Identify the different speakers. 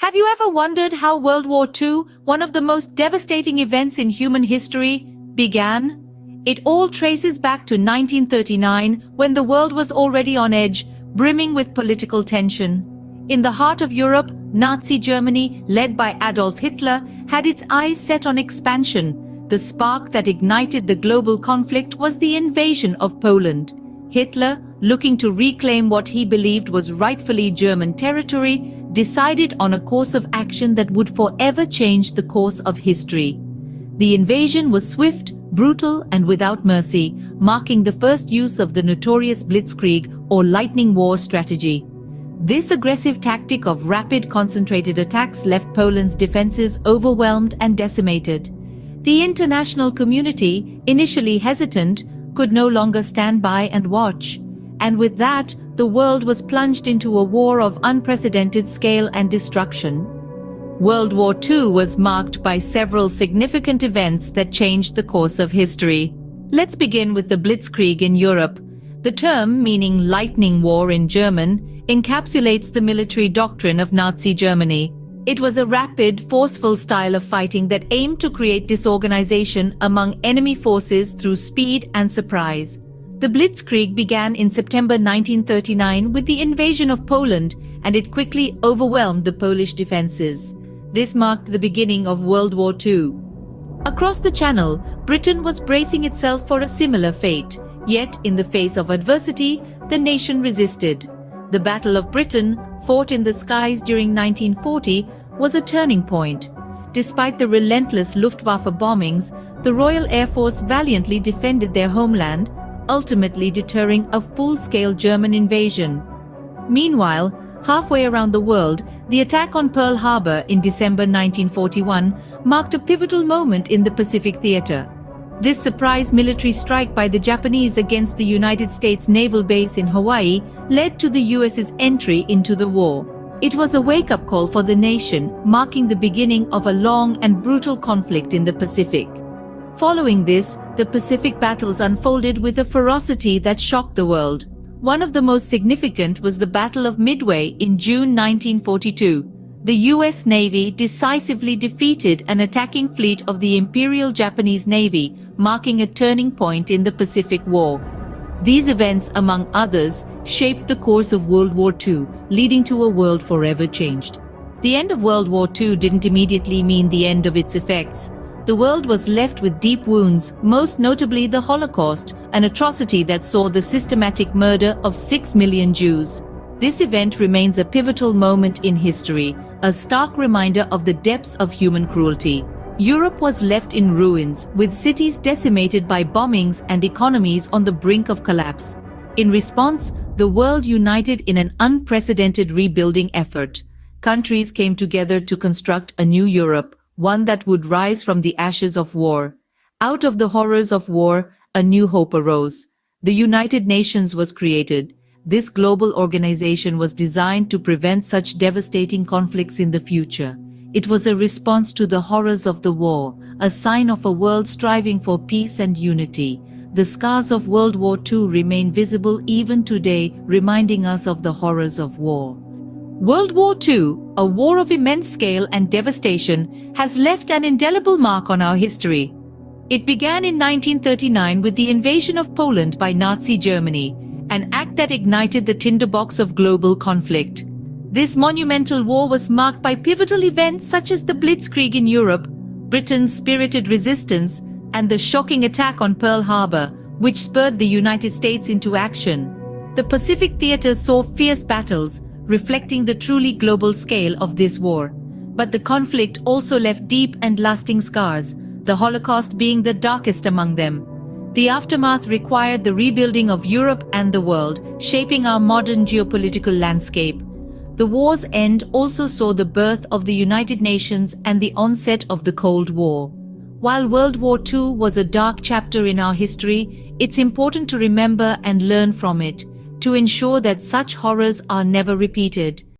Speaker 1: Have you ever wondered how World War II, one of the most devastating events in human history, began? It all traces back to 1939, when the world was already on edge, brimming with political tension. In the heart of Europe, Nazi Germany, led by Adolf Hitler, had its eyes set on expansion. The spark that ignited the global conflict was the invasion of Poland. Hitler, looking to reclaim what he believed was rightfully German territory, decided on a course of action that would forever change the course of history. The invasion was swift, brutal, and without mercy, marking the first use of the notorious blitzkrieg or lightning war strategy. This aggressive tactic of rapid, concentrated attacks left Poland's defenses overwhelmed and decimated. The international community, initially hesitant, could no longer stand by and watch. And with that, the world was plunged into a war of unprecedented scale and destruction. World War II was marked by several significant events that changed the course of history. Let's begin with the Blitzkrieg in Europe. The term, meaning lightning war in German, encapsulates the military doctrine of Nazi Germany. It was a rapid, forceful style of fighting that aimed to create disorganization among enemy forces through speed and surprise. The Blitzkrieg began in September 1939 with the invasion of Poland, and it quickly overwhelmed the Polish defenses. This marked the beginning of World War II. Across the Channel, Britain was bracing itself for a similar fate, yet in the face of adversity, the nation resisted. The Battle of Britain, fought in the skies during 1940, was a turning point. Despite the relentless Luftwaffe bombings, the Royal Air Force valiantly defended their homeland, ultimately deterring a full-scale German invasion. Meanwhile, halfway around the world, the attack on Pearl Harbor in December 1941 marked a pivotal moment in the Pacific theater. This surprise military strike by the Japanese against the United States naval base in Hawaii led to the US's entry into the war. It was a wake-up call for the nation, marking the beginning of a long and brutal conflict in the Pacific. Following this, the Pacific battles unfolded with a ferocity that shocked the world. One of the most significant was the Battle of Midway in June 1942. The US Navy decisively defeated an attacking fleet of the Imperial Japanese Navy, marking a turning point in the Pacific War. These events, among others, shaped the course of World War II, leading to a world forever changed. The end of World War II didn't immediately mean the end of its effects. The world was left with deep wounds, most notably the Holocaust, an atrocity that saw the systematic murder of 6 million Jews. This event remains a pivotal moment in history, a stark reminder of the depths of human cruelty. Europe was left in ruins, with cities decimated by bombings and economies on the brink of collapse. In response, the world united in an unprecedented rebuilding effort. Countries came together to construct a new Europe, one that would rise from the ashes of war. Out of the horrors of war, a new hope arose. The United Nations was created. This global organization was designed to prevent such devastating conflicts in the future. It was a response to the horrors of the war, a sign of a world striving for peace and unity. The scars of World War II remain visible even today, reminding us of the horrors of war. World War II, a war of immense scale and devastation, has left an indelible mark on our history. It began in 1939 with the invasion of Poland by Nazi Germany, an act that ignited the tinderbox of global conflict. This monumental war was marked by pivotal events such as the Blitzkrieg in Europe, Britain's spirited resistance, and the shocking attack on Pearl Harbor, which spurred the United States into action. The Pacific theater saw fierce battles, reflecting the truly global scale of this war. But the conflict also left deep and lasting scars, the Holocaust being the darkest among them. The aftermath required the rebuilding of Europe and the world, shaping our modern geopolitical landscape. The war's end also saw the birth of the United Nations and the onset of the Cold War. While World War II was a dark chapter in our history, it's important to remember and learn from it, to ensure that such horrors are never repeated.